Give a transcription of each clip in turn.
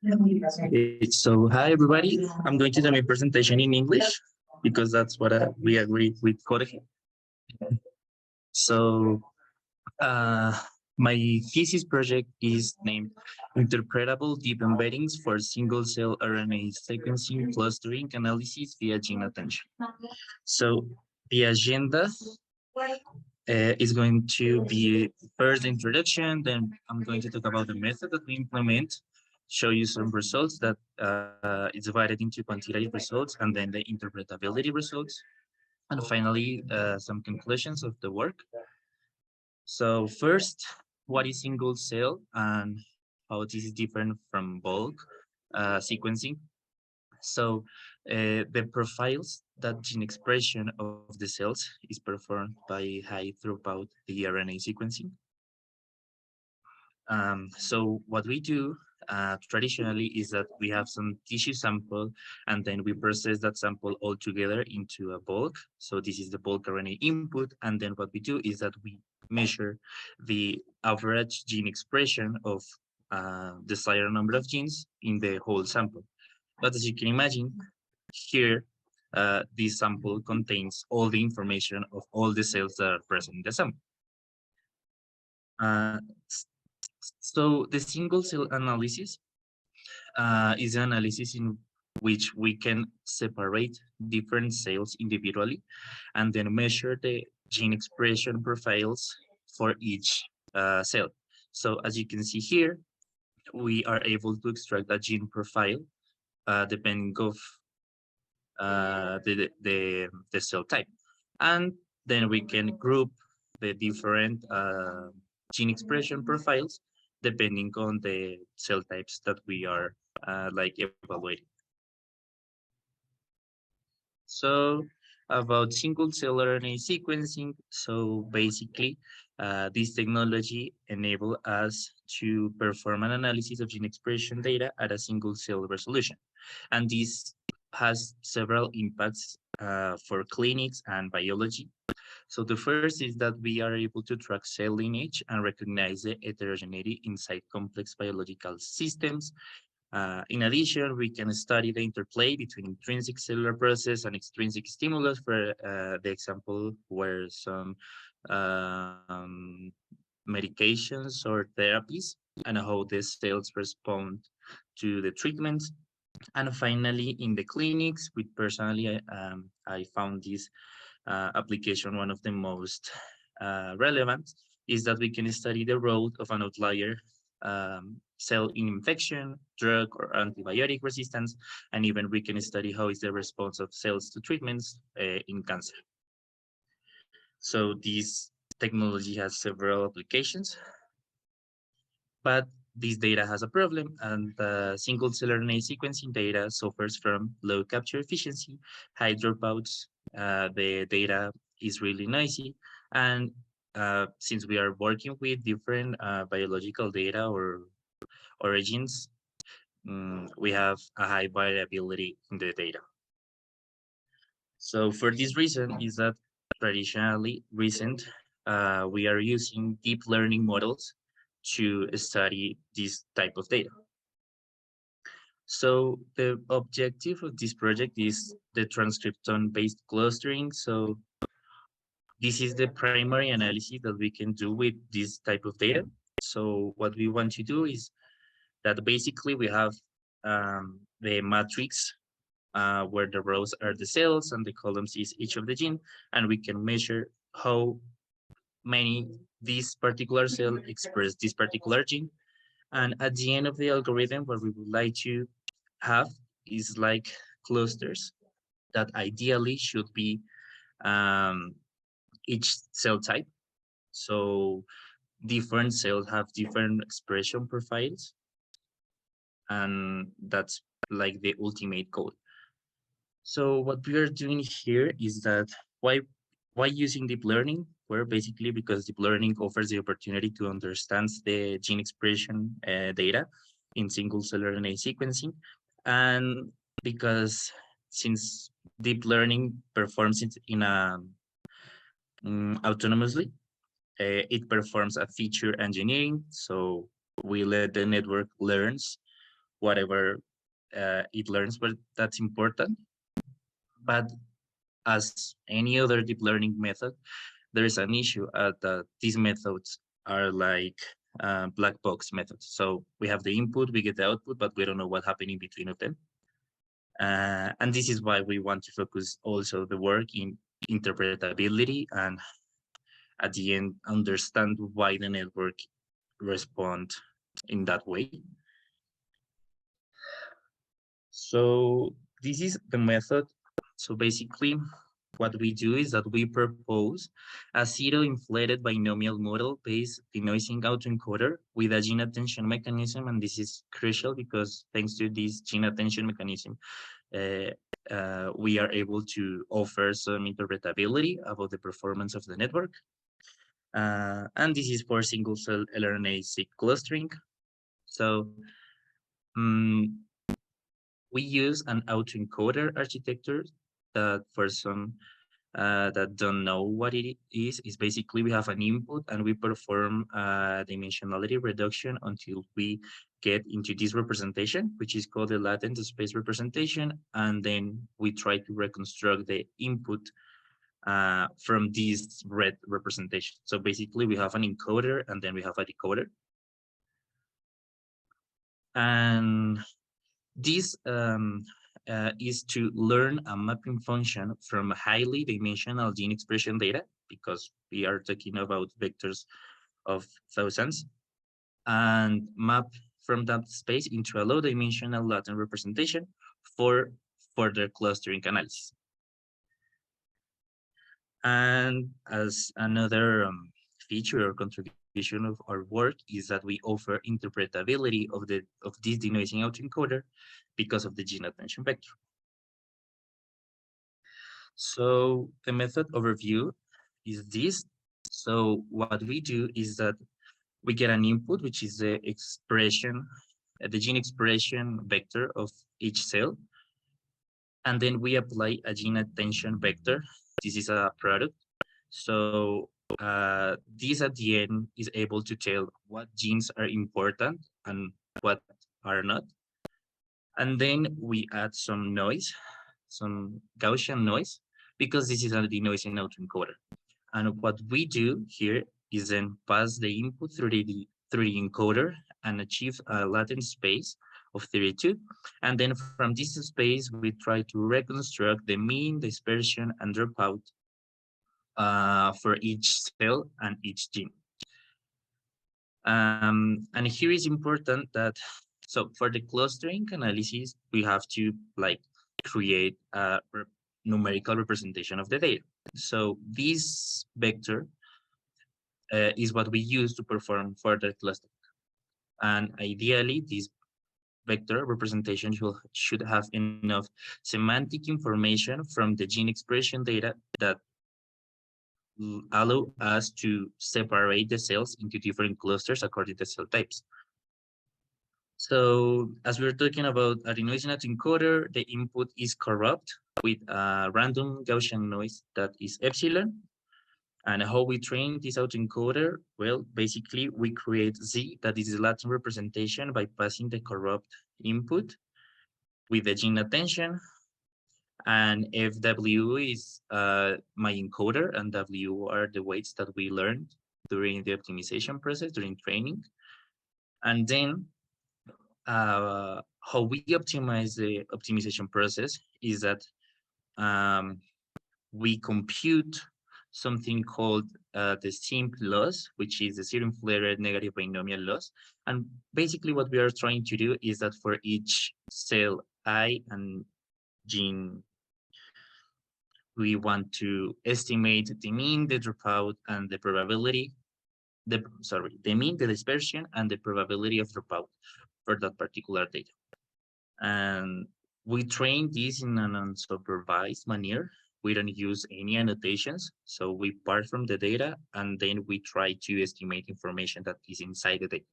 So hi everybody, I'm going to do my presentation in English because that's what we agreed with Jorge. So uh, my thesis project is named Interpretable Deep Embeddings for Single Cell RNA Sequencing Clustering Analysis via Gene Attention. So the agenda is going to be first the introduction, then I'm going to talk about the method that we implement, show you some results that it's divided into quantitative results and then the interpretability results, and finally some conclusions of the work. So first, what is single cell and how this is different from bulk sequencing? So the profiles that gene expression of the cells is performed by high throughput the RNA sequencing. So what we do traditionally is that we have some tissue sample and then we process that sample all together into a bulk. So this is the bulk RNA input. And then what we do is that we measure the average gene expression of desired number of genes in the whole sample. But as you can imagine, here, this sample contains all the information of all the cells that are present in the sample. So the single cell analysis is an analysis in which we can separate different cells individually and then measure the gene expression profiles for each cell. So as you can see here, we are able to extract a gene profile depending of the cell type. And then we can group the different gene expression profiles depending on the cell types that we are like evaluating. So about single cell RNA sequencing, so basically this technology enable us to perform an analysis of gene expression data at a single cell resolution. And this has several impacts for clinics and biology. So the first is that we are able to track cell lineage and recognize the heterogeneity inside complex biological systems. In addition, we can study the interplay between intrinsic cellular process and extrinsic stimulus, for the example where some medications or therapies and how the cells respond to the treatment. And finally, in the clinics, with personally, I found this application one of the most relevant, is that we can study the role of an outlier cell in infection, drug or antibiotic resistance, and even we can study how is the response of cells to treatments in cancer. So this technology has several applications, but this data has a problem, and single cell RNA sequencing data suffers from low capture efficiency, high dropouts. The data is really noisy, and since we are working with different biological data or origins, we have a high variability in the data. So for this reason is that traditionally recent, we are using deep learning models to study this type of data. So the objective of this project is the transcriptome-based clustering. So this is the primary analysis that we can do with this type of data. So what we want to do is that basically we have the matrix where the rows are the cells and the columns is each of the gene, and we can measure how many this particular cell express this particular gene. And at the end of the algorithm, what we would like to have is like clusters that ideally should be each cell type. So different cells have different expression profiles, and that's like the ultimate goal. So what we are doing here is that why using deep learning? Well, basically because deep learning offers the opportunity to understand the gene expression data in single cell RNA sequencing, and because since deep learning performs it in a autonomously, it performs a feature engineering. So we let the network learns whatever it learns, but that's important. But as any other deep learning method, there is an issue that these methods are like black box methods. So we have the input, we get the output, but we don't know what happened in between of them. And this is why we want to focus also the work in interpretability and at the end understand why the network respond in that way. So this is the method. So basically what we do is that we propose a zero inflated binomial model based denoising autoencoder with a gene attention mechanism. And this is crucial because thanks to this gene attention mechanism, we are able to offer some interpretability about the performance of the network. And this is for single cell RNA-seq clustering. So we use an autoencoder architecture that for some that don't know what it is basically we have an input and we perform dimensionality reduction until we get into this representation, which is called the latent space representation. And then we try to reconstruct the input from this red representation. So basically we have an encoder and then we have a decoder. And this is to learn a mapping function from highly dimensional gene expression data, because we are talking about vectors of thousands, and map from that space into a low dimensional latent representation for further clustering analysis. And as another feature or contribution of our work is that we offer interpretability of this denoising autoencoder because of the gene attention vector. So the method overview is this. So what we do is that we get an input, which is the expression, the gene expression vector of each cell. And then we apply a gene attention vector. This is a product. So this at the end is able to tell what genes are important and what are not. And then we add some noise, some Gaussian noise, because this is a denoising autoencoder. And what we do here is then pass the input through the encoder and achieve a latent space of 32. And then from this space, we try to reconstruct the mean, dispersion, and dropout for each cell and each gene. And here is important that, so for the clustering analysis, we have to like create a numerical representation of the data. So this vector is what we use to perform further clustering. And ideally, this vector representation should have enough semantic information from the gene expression data that allow us to separate the cells into different clusters according to cell types. So as we were talking about a denoising autoencoder, the input is corrupt with a random Gaussian noise that is epsilon. And how we train this autoencoder? Well, basically we create Z, that is the latent representation, by passing the corrupt input with the gene attention. And FW is my encoder, and W are the weights that we learned during the optimization process, during training. And then how we optimize the optimization process is that we compute something called the SIMP loss, which is the serum flared negative binomial loss. And basically what we are trying to do is that for each cell I and gene, we want to estimate the mean, the dropout, and the probability, the mean, the dispersion, and the probability of dropout for that particular data. And we train this in an unsupervised manner. We don't use any annotations. So we part from the data and then we try to estimate information that is inside the data.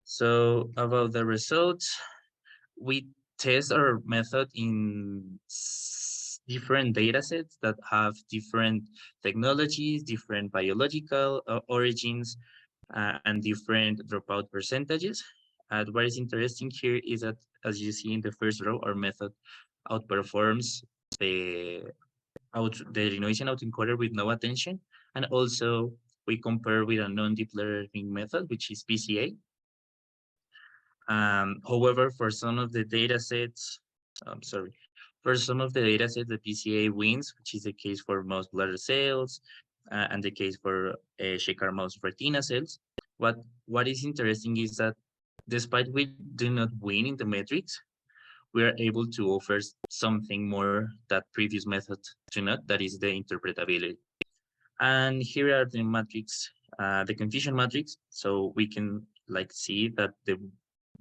So about the results, we test our method in different data sets that have different technologies, different biological origins. and different dropout percentages. What is interesting here is that, as you see in the first row, our method outperforms the denotation autoencoder with no attention, and also we compare with a non-deep learning method, which is PCA. However, for some of the data sets, for some of the data sets, the PCA wins, which is the case for mouse bladder cells and the case for Shekar mouse retina cells. What is interesting is that despite we do not win in the metrics, we are able to offer something more that previous methods do not, that is the interpretability. And here are the matrix, the confusion matrix. So we can like see that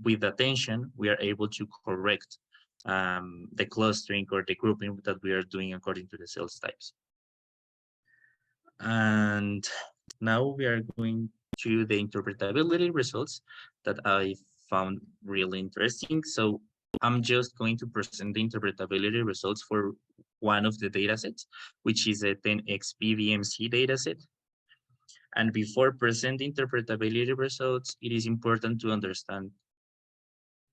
with attention, we are able to correct the clustering or the grouping that we are doing according to the cells types. And now we are going to the interpretability results that I found really interesting. So I'm just going to present the interpretability results for one of the datasets, which is a 10x PBMC dataset. And before presenting interpretability results, it is important to understand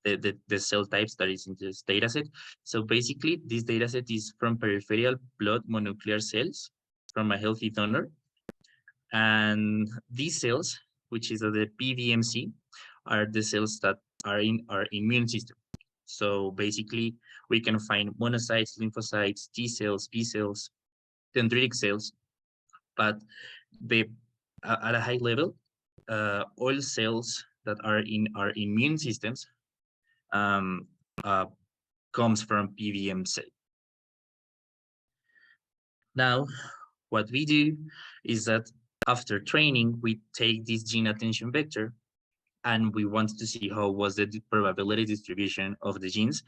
the cell types that is in this dataset. So basically, this dataset is from peripheral blood mononuclear cells from a healthy donor. And these cells, which is the PBMC, are the cells that are in our immune system. So basically, we can find monocytes, lymphocytes, T cells, B cells, dendritic cells, but at a high level, all cells that are in our immune systems um, uh, comes from PBMC. Now, what we do is that after training, we take this gene attention vector and we want to see how was the probability distribution of the genes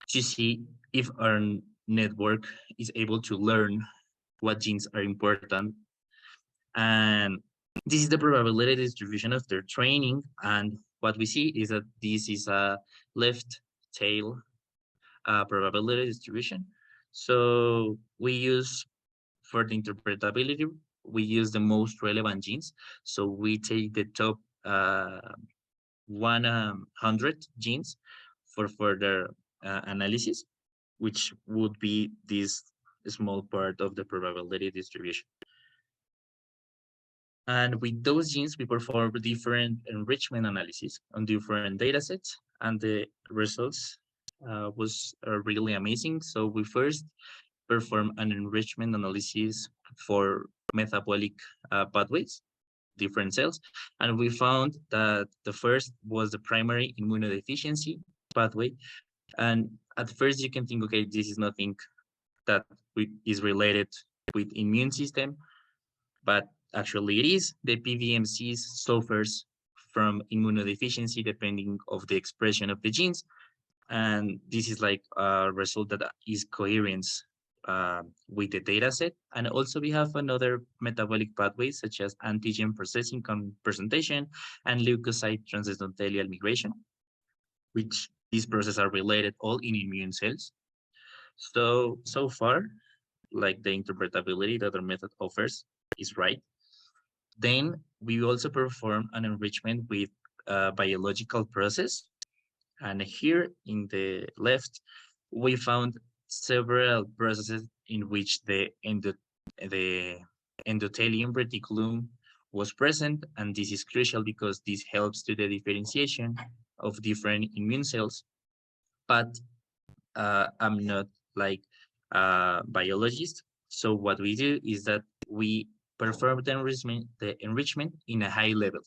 to see if our network is able to learn what genes are important. And this is the probability distribution of their training. And what we see is that this is a left tail probability distribution. So we use, for the interpretability, we use the most relevant genes. So we take the top 100 genes for further analysis, which would be this small part of the probability distribution. And with those genes, we perform different enrichment analysis on different data sets, and the results was really amazing. So we first perform an enrichment analysis for metabolic pathways, different cells, and we found that the first was the primary immunodeficiency pathway. And at first you can think, okay, this is nothing that is related with immune system, but actually it is. The PBMC suffers from immunodeficiency depending of the expression of the genes. And this is like a result that is coherence with the data set. And also we have another metabolic pathways such as antigen processing presentation and leukocyte transendothelial migration, which these processes are related all in immune cells. So far, like the interpretability that our method offers is right. Then we also perform an enrichment with a biological process. And here in the left, we found several processes in which the endothelium reticulum was present. And this is crucial because this helps to the differentiation of different immune cells. But I'm not like a biologist. So what we do is that we perform the enrichment in a high level.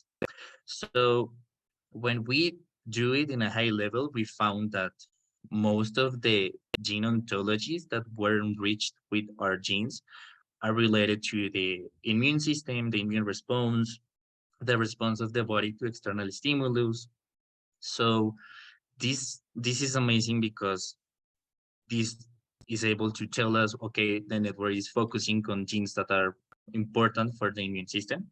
So when we do it in a high level, we found that most of the gene ontologies that were enriched with our genes are related to the immune system, the immune response, the response of the body to external stimulus. So this is amazing because this is able to tell us, okay, the network is focusing on genes that are important for the immune system.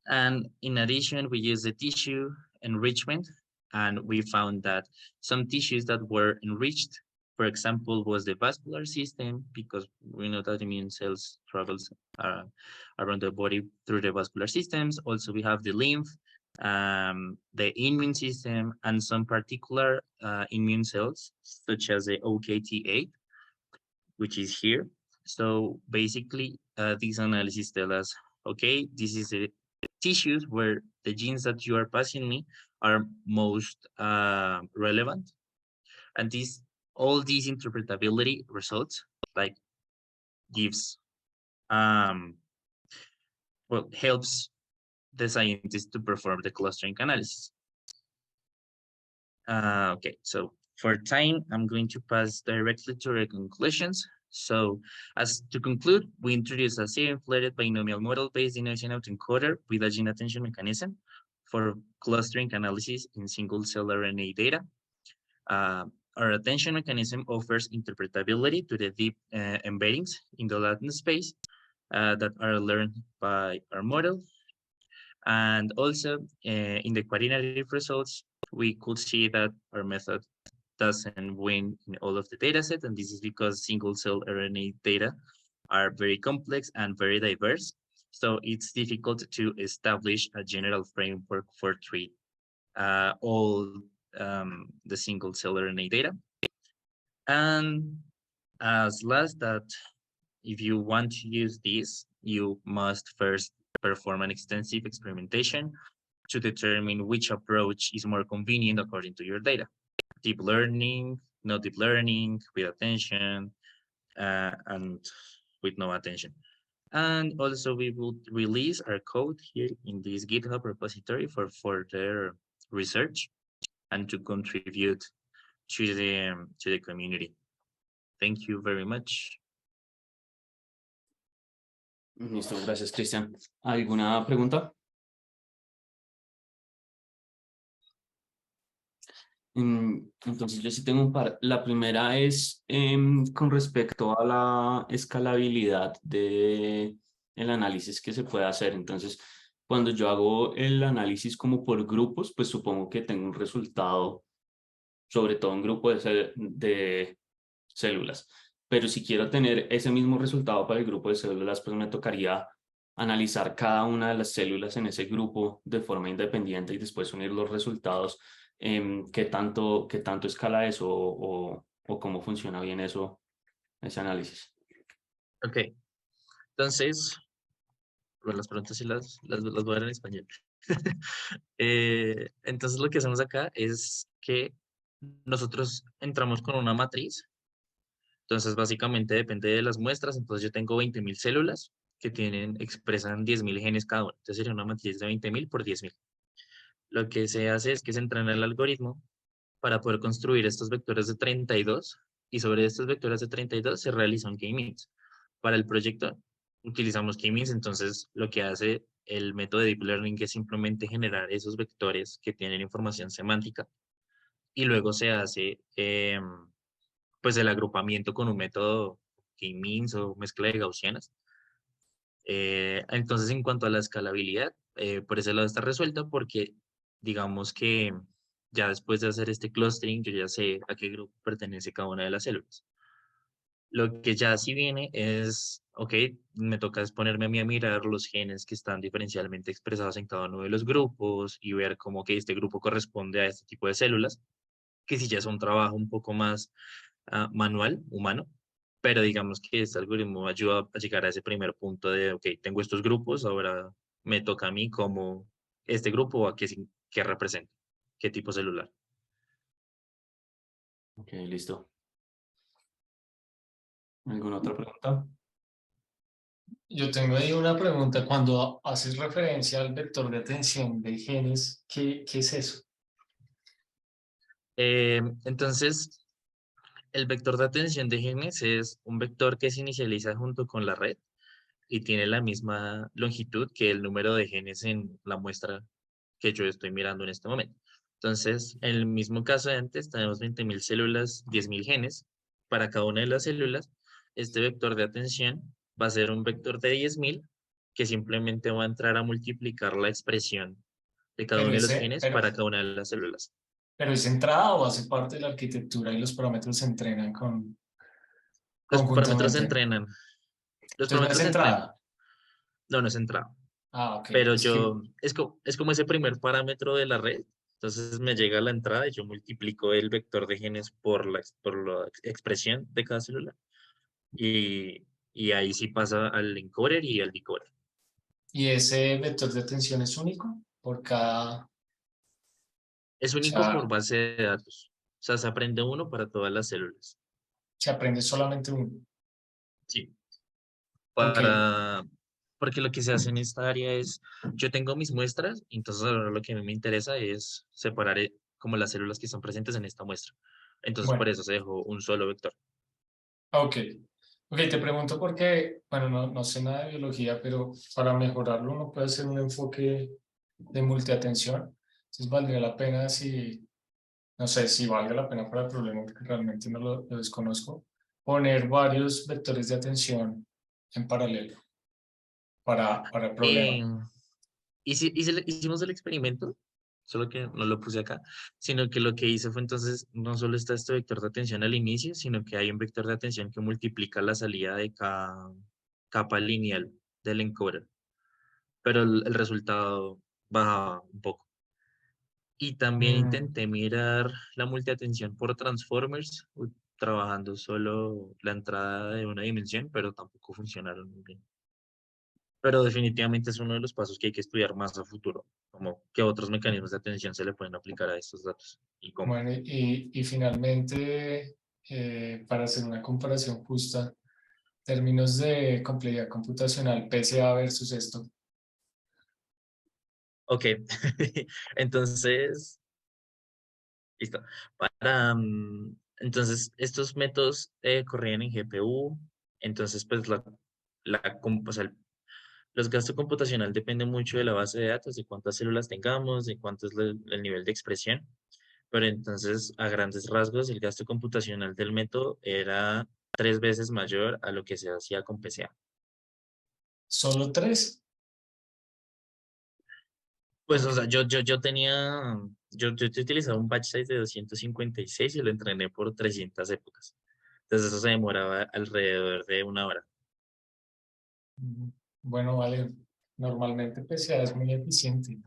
And in addition, we use the tissue enrichment, and we found that some tissues that were enriched For example, was the vascular system, because we know that immune cells travels around the body through the vascular systems. Also, we have the lymph, the immune system, and some particular immune cells, such as the OKT8, which is here. So basically, these analyses tell us, okay, this is a tissues where the genes that you are passing me are most relevant. And all these interpretability results like gives well, helps the scientists to perform the clustering analysis. Okay, so for time, I'm going to pass directly to the conclusions. So as to conclude, we introduced a serum-inflated binomial model-based denoising autoencoder with a gene attention mechanism for clustering analysis in single-cell RNA data. Our attention mechanism offers interpretability to the deep embeddings in the latent space that are learned by our model. And also in the quantitative results, we could see that our method doesn't win in all of the data set, and this is because single-cell RNA data are very complex and very diverse. So it's difficult to establish a general framework for treat all the single-cell RNA data. And as last, that if you want to use this, you must first perform an extensive experimentation to determine which approach is more convenient according to your data. Deep learning, not deep learning, with attention, and with no attention. And also we will release our code here in this GitHub repository for further research and to contribute to the community. Thank you very much. Listo, gracias, Cristian. ¿Alguna pregunta? Entonces yo sí tengo un par. La primera es con respecto a la escalabilidad del análisis que se puede hacer. Entonces, cuando yo hago el análisis como por grupos, pues supongo que tengo un resultado, sobre todo un grupo de células. Pero si quiero tener ese mismo resultado para el grupo de células, pues me tocaría analizar cada una de las células en ese grupo de forma independiente y después unir los resultados. ¿Qué tanto escala eso o cómo funciona bien eso, ese análisis? Ok, entonces, bueno, las preguntas sí las voy a dar en español. Entonces lo que hacemos acá es que nosotros entramos con una matriz. Entonces básicamente depende de las muestras. Entonces yo tengo 20.000 células que expresan 10.000 genes cada una. Entonces sería una matriz de 20.000 por 10.000. Lo que se hace es que se entrena el algoritmo para poder construir estos vectores de 32 y sobre estos vectores de 32 se realiza un k-means. Para el proyecto utilizamos k-means, entonces lo que hace el método de Deep Learning es simplemente generar esos vectores que tienen información semántica y luego se hace pues el agrupamiento con un método k-means o mezcla de gaussianas. Entonces en cuanto a la escalabilidad, por ese lado está resuelta porque digamos que ya después de hacer este clustering, yo ya sé a qué grupo pertenece cada una de las células. Lo que ya sí viene es, ok, me toca es ponerme a mí a mirar los genes que están diferencialmente expresados en cada uno de los grupos y ver cómo que este grupo corresponde a este tipo de células, que sí ya es un trabajo un poco más manual, humano, pero digamos que este algoritmo ayuda a llegar a ese primer punto de, ok, tengo estos grupos, ahora me toca a mí como este grupo a qué representa, qué tipo celular. Ok, listo. ¿Alguna otra pregunta? Yo tengo ahí una pregunta. Cuando haces referencia al vector de atención de genes, ¿qué es eso? Entonces, el vector de atención de genes es un vector que se inicializa junto con la red y tiene la misma longitud que el número de genes en la muestra que yo estoy mirando en este momento. Entonces, en el mismo caso de antes, tenemos 20.000 células, 10.000 genes. Para cada una de las células, este vector de atención va a ser un vector de 10.000 que simplemente va a entrar a multiplicar la expresión de cada Pero uno de los genes para cada una de las células. ¿Pero es entrada o hace parte de la arquitectura y los parámetros se entrenan Los parámetros se conjuntamente? entrenan. Los Entonces no es parámetros se entrenan. entrada. No, no es entrada. Ah, ok. Pero Es que, es como ese primer parámetro de la red. Entonces me llega la entrada y yo multiplico el vector de genes por la expresión de cada célula. Y ahí sí pasa al encoder y al decoder. ¿y ese vector de atención es único por cada, o Es único por sea, base de datos. O sea, se aprende uno para todas las células. se aprende solamente uno? Sí. Ok. Porque lo que se hace en esta área es, yo tengo mis muestras, entonces ahora lo que a mí me interesa es separar como las células que están presentes en esta muestra. Entonces por Bueno, eso se dejó un solo vector. ok. Ok, te pregunto porque, bueno, no sé nada de biología, pero para mejorarlo uno puede hacer un enfoque de multiatención. Entonces valdría la pena si, no sé si valga la pena para el problema, porque realmente no lo desconozco, poner varios vectores de atención en paralelo para el problema. Eh, hicimos el experimento, solo que no lo puse acá, sino que lo que hice fue entonces, no solo está este vector de atención al inicio, sino que hay un vector de atención que multiplica la salida de cada capa lineal del encoder, pero el resultado baja un poco. Y también Mm, intenté mirar la multiatención por transformers, trabajando solo la entrada de una dimensión, pero tampoco funcionaron muy bien. Pero definitivamente es uno de los pasos que hay que estudiar más a futuro, como qué otros mecanismos de atención se le pueden aplicar a estos datos y cómo. bueno, y finalmente, para hacer una comparación justa, términos de complejidad computacional, PCA versus esto. Ok, entonces, listo. Entonces, estos métodos corrían en GPU, entonces, pues, o sea, los gastos computacional dependen mucho de la base de datos, de cuántas células tengamos, de cuánto es el nivel de expresión. Pero entonces, a grandes rasgos, el gasto computacional del método era 3 veces mayor a lo que se hacía con PCA. ¿Solo tres? Pues, o Ok. sea, yo utilizaba un batch size de 256 y lo entrené por 300 épocas. Entonces, eso se demoraba alrededor de 1 hora. Bueno, vale. Normalmente PCA es muy eficiente,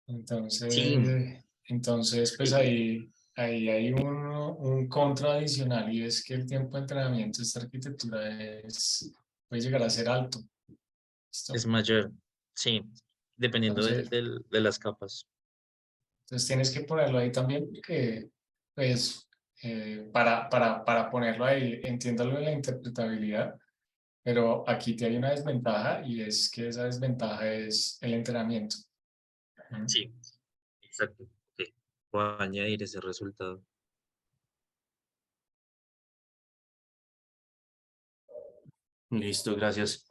¿no? Sí, Entonces, pues y ahí hay un contra adicional y es que el tiempo de entrenamiento de esta arquitectura puede llegar a ser alto. es ¿Listo? mayor, sí, dependiendo Entonces, de las capas. entonces tienes que ponerlo ahí también porque, pues, para ponerlo ahí, entiéndalo de la interpretabilidad, pero aquí te hay una desventaja y es que esa desventaja es el entrenamiento. ¿Mm? Sí, exacto. Ok, voy a añadir ese resultado. Listo, gracias.